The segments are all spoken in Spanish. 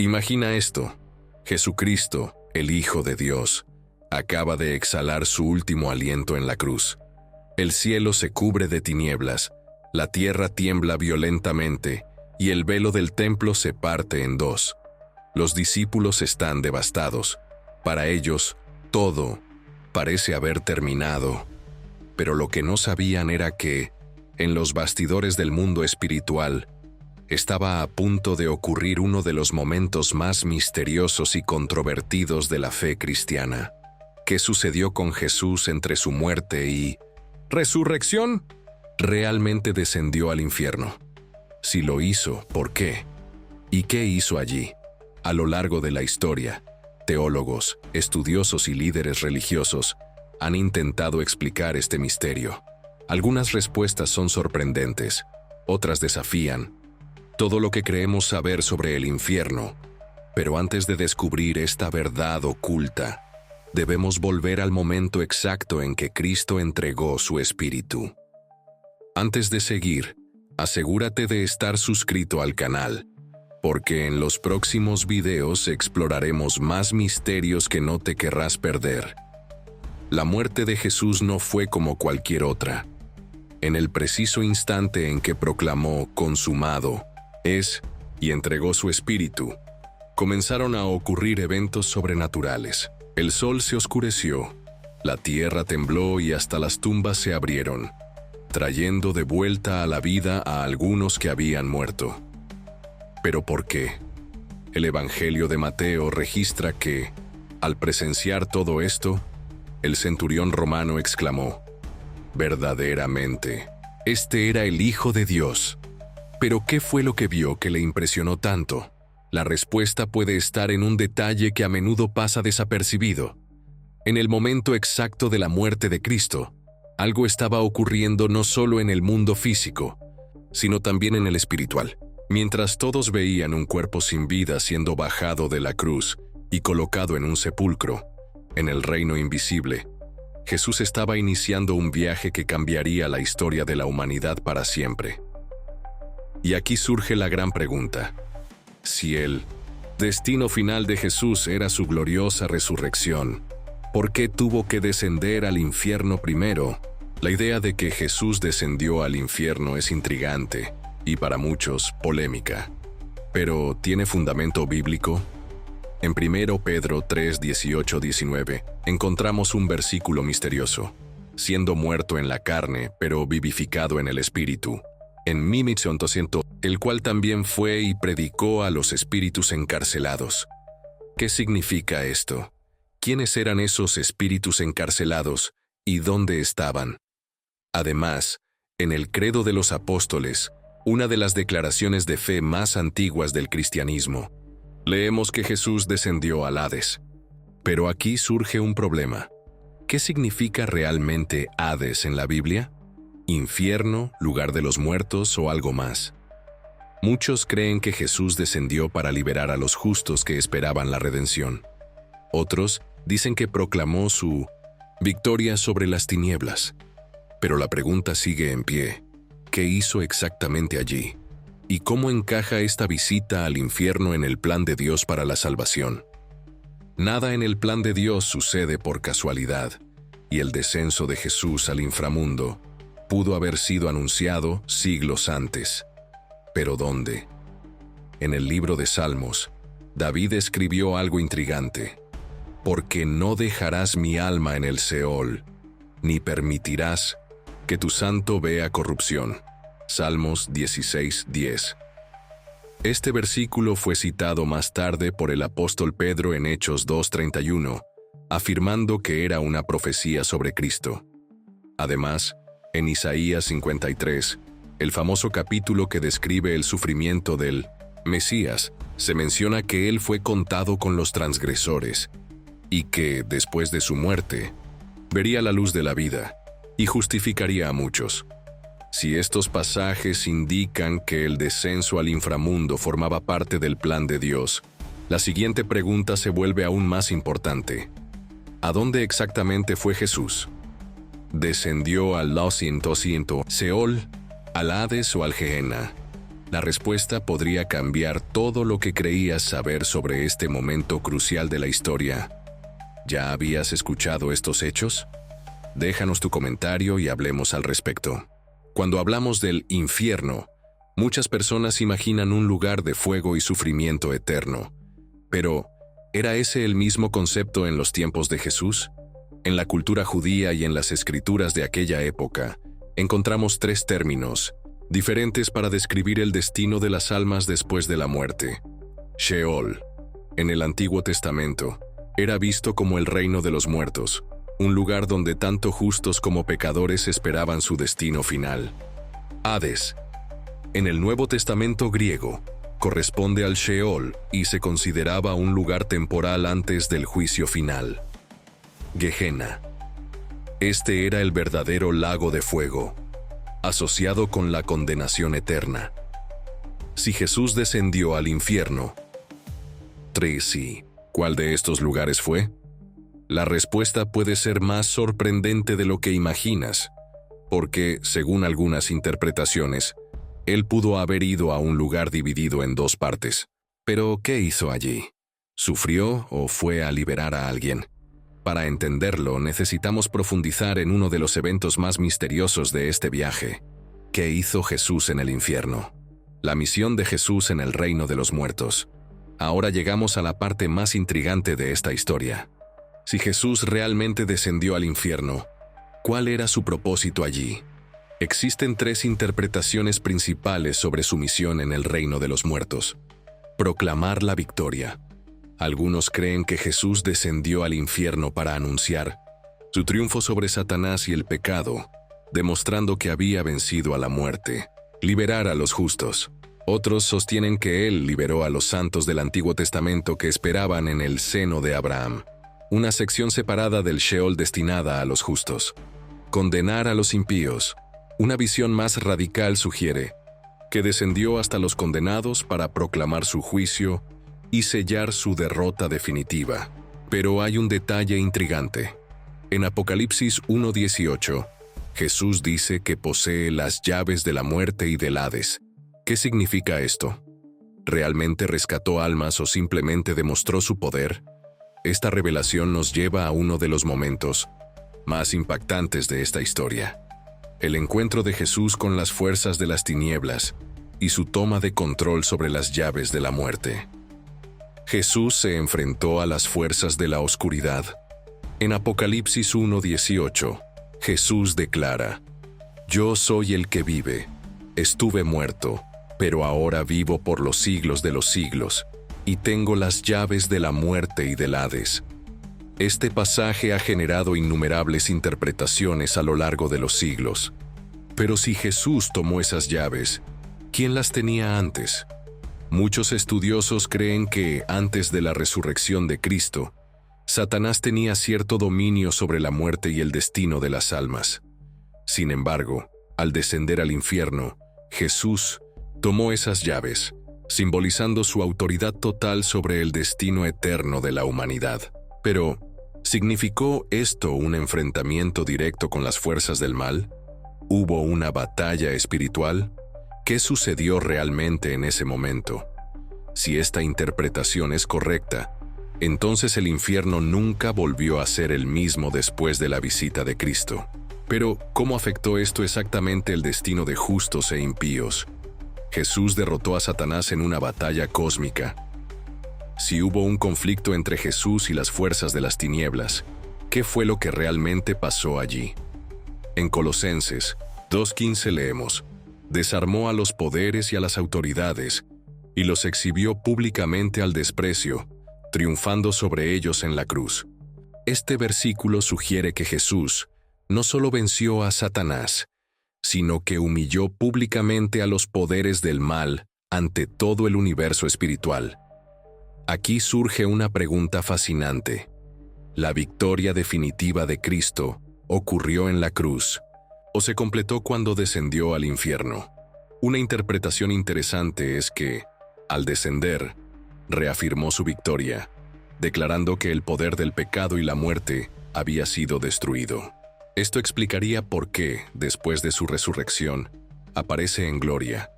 Imagina esto. Jesucristo, el Hijo de Dios, acaba de exhalar su último aliento en la cruz. El cielo se cubre de tinieblas, la tierra tiembla violentamente y el velo del templo se parte en dos. Los discípulos están devastados. Para ellos, todo parece haber terminado. Pero lo que no sabían era que, en los bastidores del mundo espiritual, estaba a punto de ocurrir uno de los momentos más misteriosos y controvertidos de la fe cristiana. ¿Qué sucedió con Jesús entre su muerte y resurrección? ¿Realmente descendió al infierno? Si lo hizo, ¿por qué? ¿Y qué hizo allí? A lo largo de la historia, teólogos, estudiosos y líderes religiosos han intentado explicar este misterio. Algunas respuestas son sorprendentes, otras desafían todo lo que creemos saber sobre el infierno. Pero antes de descubrir esta verdad oculta, debemos volver al momento exacto en que Cristo entregó su espíritu. Antes de seguir, asegúrate de estar suscrito al canal, porque en los próximos videos exploraremos más misterios que no te querrás perder. La muerte de Jesús no fue como cualquier otra. En el preciso instante en que proclamó consumado es y entregó su espíritu, comenzaron a ocurrir eventos sobrenaturales. El sol se oscureció, la tierra tembló y hasta las tumbas se abrieron, trayendo de vuelta a la vida a algunos que habían muerto. ¿Pero por qué? El Evangelio de Mateo registra que, al presenciar todo esto, el centurión romano exclamó: «Verdaderamente, este era el Hijo de Dios». ¿Pero qué fue lo que vio que le impresionó tanto? La respuesta puede estar en un detalle que a menudo pasa desapercibido. En el momento exacto de la muerte de Cristo, algo estaba ocurriendo no solo en el mundo físico, sino también en el espiritual. Mientras todos veían un cuerpo sin vida siendo bajado de la cruz y colocado en un sepulcro, en el reino invisible, Jesús estaba iniciando un viaje que cambiaría la historia de la humanidad para siempre. Y aquí surge la gran pregunta: si el destino final de Jesús era su gloriosa resurrección, ¿por qué tuvo que descender al infierno primero? La idea de que Jesús descendió al infierno es intrigante y para muchos polémica. ¿Pero tiene fundamento bíblico? En 1 Pedro 3, 18-19 encontramos un versículo misterioso: siendo muerto en la carne, pero vivificado en el espíritu, en mí el cual también fue y predicó a los espíritus encarcelados. ¿Qué significa esto? ¿Quiénes eran esos espíritus encarcelados y dónde estaban? Además, en el Credo de los Apóstoles, una de las declaraciones de fe más antiguas del cristianismo, leemos que Jesús descendió al Hades. Pero aquí surge un problema. ¿Qué significa realmente Hades en la Biblia? ¿Infierno, lugar de los muertos o algo más? Muchos creen que Jesús descendió para liberar a los justos que esperaban la redención. Otros dicen que proclamó su victoria sobre las tinieblas. Pero la pregunta sigue en pie: ¿qué hizo exactamente allí? ¿Y cómo encaja esta visita al infierno en el plan de Dios para la salvación? Nada en el plan de Dios sucede por casualidad, y el descenso de Jesús al inframundo pudo haber sido anunciado siglos antes. ¿Pero dónde? En el libro de Salmos, David escribió algo intrigante: «Porque no dejarás mi alma en el Seol, ni permitirás que tu santo vea corrupción». Salmos 16:10. Este versículo fue citado más tarde por el apóstol Pedro en Hechos 2:31, afirmando que era una profecía sobre Cristo. Además, en Isaías 53, el famoso capítulo que describe el sufrimiento del Mesías, se menciona que él fue contado con los transgresores y que, después de su muerte, vería la luz de la vida y justificaría a muchos. Si estos pasajes indican que el descenso al inframundo formaba parte del plan de Dios, la siguiente pregunta se vuelve aún más importante: ¿a dónde exactamente fue Jesús? ¿Descendió al Seol, al Hades o al Gehenna? La respuesta podría cambiar todo lo que creías saber sobre este momento crucial de la historia. ¿Ya habías escuchado estos hechos? Déjanos tu comentario y hablemos al respecto. Cuando hablamos del infierno, muchas personas imaginan un lugar de fuego y sufrimiento eterno. Pero, ¿era ese el mismo concepto en los tiempos de Jesús? En la cultura judía y en las escrituras de aquella época, encontramos tres términos diferentes para describir el destino de las almas después de la muerte. Sheol, en el Antiguo Testamento, era visto como el reino de los muertos, un lugar donde tanto justos como pecadores esperaban su destino final. Hades, en el Nuevo Testamento griego, corresponde al Sheol y se consideraba un lugar temporal antes del juicio final. Gehenna. Este era el verdadero lago de fuego, asociado con la condenación eterna. Si Jesús descendió al infierno, sí, ¿cuál de estos lugares fue? La respuesta puede ser más sorprendente de lo que imaginas, porque, según algunas interpretaciones, él pudo haber ido a un lugar dividido en dos partes. Pero, ¿qué hizo allí? ¿Sufrió o fue a liberar a alguien? Para entenderlo, necesitamos profundizar en uno de los eventos más misteriosos de este viaje. ¿Qué hizo Jesús en el infierno? La misión de Jesús en el reino de los muertos. Ahora llegamos a la parte más intrigante de esta historia. Si Jesús realmente descendió al infierno, ¿cuál era su propósito allí? Existen tres interpretaciones principales sobre su misión en el reino de los muertos. Proclamar la victoria. Algunos creen que Jesús descendió al infierno para anunciar su triunfo sobre Satanás y el pecado, demostrando que había vencido a la muerte, liberar a los justos. Otros sostienen que Él liberó a los santos del Antiguo Testamento que esperaban en el seno de Abraham, una sección separada del Sheol destinada a los justos. Condenar a los impíos. Una visión más radical sugiere que descendió hasta los condenados para proclamar su juicio y sellar su derrota definitiva. Pero hay un detalle intrigante. En Apocalipsis 1:18, Jesús dice que posee las llaves de la muerte y del Hades. ¿Qué significa esto? ¿Realmente rescató almas o simplemente demostró su poder? Esta revelación nos lleva a uno de los momentos más impactantes de esta historia. El encuentro de Jesús con las fuerzas de las tinieblas y su toma de control sobre las llaves de la muerte. Jesús se enfrentó a las fuerzas de la oscuridad. En Apocalipsis 1:18, Jesús declara: «Yo soy el que vive. Estuve muerto, pero ahora vivo por los siglos de los siglos, y tengo las llaves de la muerte y del Hades». Este pasaje ha generado innumerables interpretaciones a lo largo de los siglos. Pero si Jesús tomó esas llaves, ¿quién las tenía antes? Muchos estudiosos creen que, antes de la resurrección de Cristo, Satanás tenía cierto dominio sobre la muerte y el destino de las almas. Sin embargo, al descender al infierno, Jesús tomó esas llaves, simbolizando su autoridad total sobre el destino eterno de la humanidad. Pero, ¿significó esto un enfrentamiento directo con las fuerzas del mal? ¿Hubo una batalla espiritual? ¿Qué sucedió realmente en ese momento? Si esta interpretación es correcta, entonces el infierno nunca volvió a ser el mismo después de la visita de Cristo. Pero, ¿cómo afectó esto exactamente el destino de justos e impíos? Jesús derrotó a Satanás en una batalla cósmica. Si hubo un conflicto entre Jesús y las fuerzas de las tinieblas, ¿qué fue lo que realmente pasó allí? En Colosenses 2:15 leemos: «Desarmó a los poderes y a las autoridades, y los exhibió públicamente al desprecio, triunfando sobre ellos en la cruz». Este versículo sugiere que Jesús no solo venció a Satanás, sino que humilló públicamente a los poderes del mal ante todo el universo espiritual. Aquí surge una pregunta fascinante. ¿La victoria definitiva de Cristo ocurrió en la cruz o se completó cuando descendió al infierno? Una interpretación interesante es que, al descender, reafirmó su victoria, declarando que el poder del pecado y la muerte había sido destruido. Esto explicaría por qué, después de su resurrección, aparece en gloria.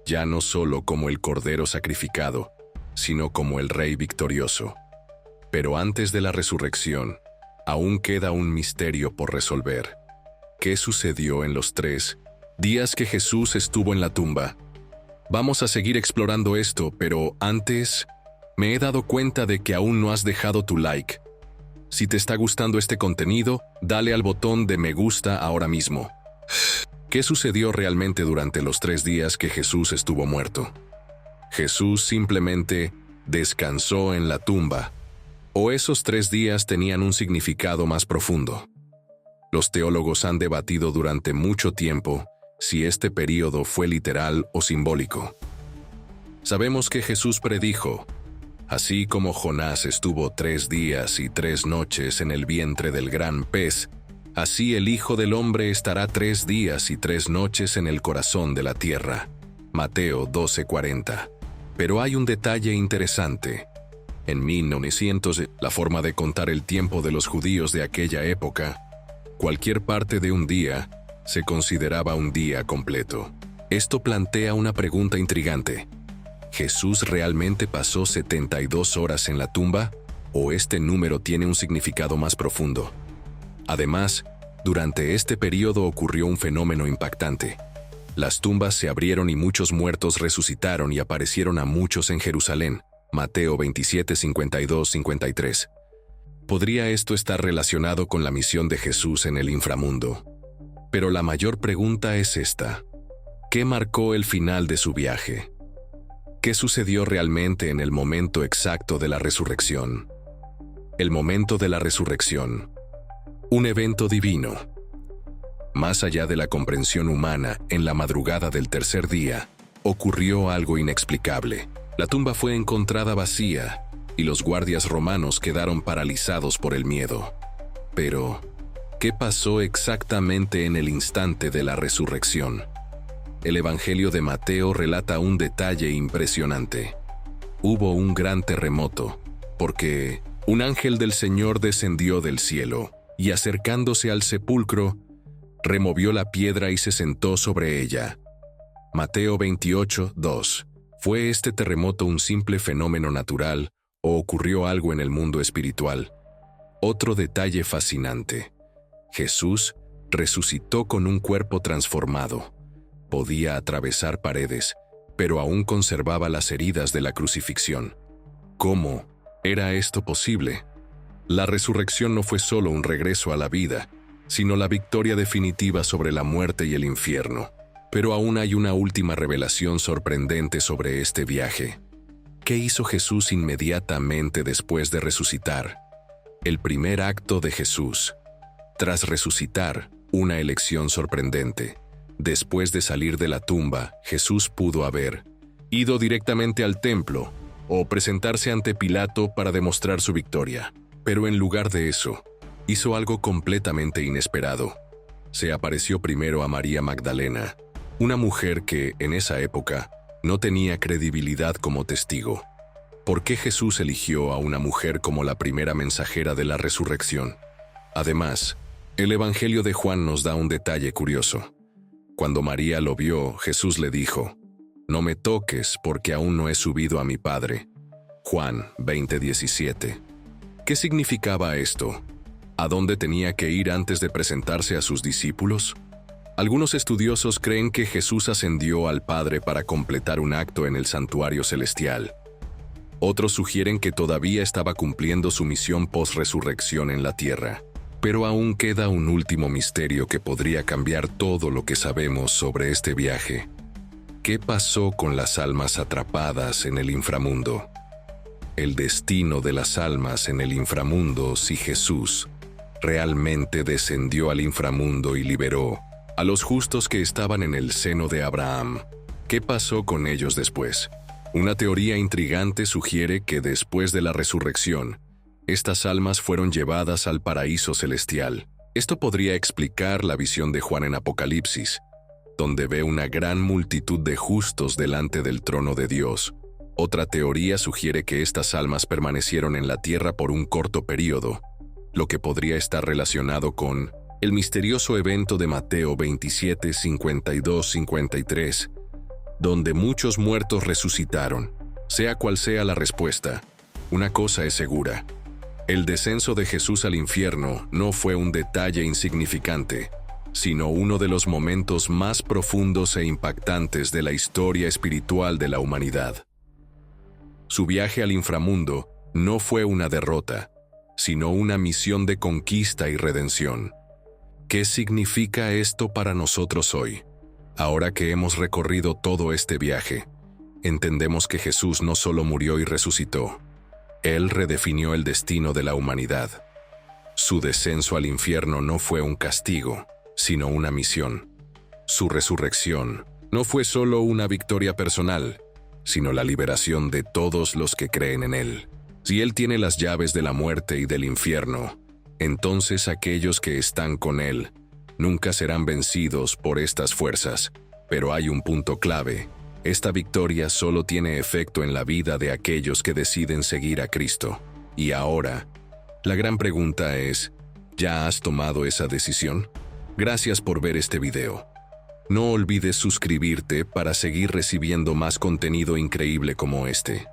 ya no solo como el Cordero sacrificado, sino como el Rey victorioso. Pero antes de la resurrección, aún queda un misterio por resolver. ¿Qué sucedió en los 3 días que Jesús estuvo en la tumba? Vamos a seguir explorando esto, pero antes, me he dado cuenta de que aún no has dejado tu like. Si te está gustando este contenido, dale al botón de me gusta ahora mismo. ¿Qué sucedió realmente durante los 3 días que Jesús estuvo muerto? Jesús simplemente descansó en la tumba, o esos 3 días tenían un significado más profundo. Los teólogos han debatido durante mucho tiempo si este período fue literal o simbólico. Sabemos que Jesús predijo: así como Jonás estuvo 3 días y 3 noches en el vientre del gran pez, así el Hijo del Hombre estará 3 días y 3 noches en el corazón de la tierra. Mateo 12:40. Pero hay un detalle interesante. En 1900, la forma de contar el tiempo de los judíos de aquella época, cualquier parte de un día se consideraba un día completo. Esto plantea una pregunta intrigante. ¿Jesús realmente pasó 72 horas en la tumba? ¿O este número tiene un significado más profundo? Además, durante este periodo ocurrió un fenómeno impactante. Las tumbas se abrieron y muchos muertos resucitaron y aparecieron a muchos en Jerusalén. Mateo 27:52-53. ¿Podría esto estar relacionado con la misión de Jesús en el inframundo? Pero la mayor pregunta es esta: ¿qué marcó el final de su viaje? ¿Qué sucedió realmente en el momento exacto de la resurrección? El momento de la resurrección. Un evento divino. Más allá de la comprensión humana, en la madrugada del 3er día, ocurrió algo inexplicable. La tumba fue encontrada vacía y los guardias romanos quedaron paralizados por el miedo. Pero, ¿qué pasó exactamente en el instante de la resurrección? El Evangelio de Mateo relata un detalle impresionante. Hubo un gran terremoto, porque un ángel del Señor descendió del cielo y, acercándose al sepulcro, removió la piedra y se sentó sobre ella. Mateo 28:2. ¿Fue este terremoto un simple fenómeno natural o ocurrió algo en el mundo espiritual? Otro detalle fascinante. Jesús resucitó con un cuerpo transformado. Podía atravesar paredes, pero aún conservaba las heridas de la crucifixión. ¿Cómo era esto posible? La resurrección no fue solo un regreso a la vida, sino la victoria definitiva sobre la muerte y el infierno. Pero aún hay una última revelación sorprendente sobre este viaje. ¿Qué hizo Jesús inmediatamente después de resucitar? El primer acto de Jesús. Tras resucitar, una elección sorprendente. Después de salir de la tumba, Jesús pudo haber ido directamente al templo o presentarse ante Pilato para demostrar su victoria. Pero en lugar de eso, hizo algo completamente inesperado. Se apareció primero a María Magdalena, una mujer que, en esa época, no tenía credibilidad como testigo. ¿Por qué Jesús eligió a una mujer como la primera mensajera de la resurrección? Además, el Evangelio de Juan nos da un detalle curioso. Cuando María lo vio, Jesús le dijo: «No me toques, porque aún no he subido a mi Padre». Juan 20:17. ¿Qué significaba esto? ¿A dónde tenía que ir antes de presentarse a sus discípulos? Algunos estudiosos creen que Jesús ascendió al Padre para completar un acto en el santuario celestial. Otros sugieren que todavía estaba cumpliendo su misión post-resurrección en la tierra. Pero aún queda un último misterio que podría cambiar todo lo que sabemos sobre este viaje. ¿Qué pasó con las almas atrapadas en el inframundo? El destino de las almas en el inframundo si Jesús realmente descendió al inframundo y liberó a los justos que estaban en el seno de Abraham. ¿Qué pasó con ellos después? Una teoría intrigante sugiere que después de la resurrección, estas almas fueron llevadas al paraíso celestial. Esto podría explicar la visión de Juan en Apocalipsis, donde ve una gran multitud de justos delante del trono de Dios. Otra teoría sugiere que estas almas permanecieron en la tierra por un corto periodo, lo que podría estar relacionado con el misterioso evento de Mateo 27:52-53, donde muchos muertos resucitaron. Sea cual sea la respuesta, una cosa es segura. El descenso de Jesús al infierno no fue un detalle insignificante, sino uno de los momentos más profundos e impactantes de la historia espiritual de la humanidad. Su viaje al inframundo no fue una derrota, sino una misión de conquista y redención. ¿Qué significa esto para nosotros hoy? Ahora que hemos recorrido todo este viaje, entendemos que Jesús no solo murió y resucitó, Él redefinió el destino de la humanidad. Su descenso al infierno no fue un castigo, sino una misión. Su resurrección no fue solo una victoria personal, sino la liberación de todos los que creen en Él. Si Él tiene las llaves de la muerte y del infierno, entonces aquellos que están con Él nunca serán vencidos por estas fuerzas. Pero hay un punto clave: esta victoria solo tiene efecto en la vida de aquellos que deciden seguir a Cristo. Y ahora, la gran pregunta es, ¿ya has tomado esa decisión? Gracias por ver este video. No olvides suscribirte para seguir recibiendo más contenido increíble como este.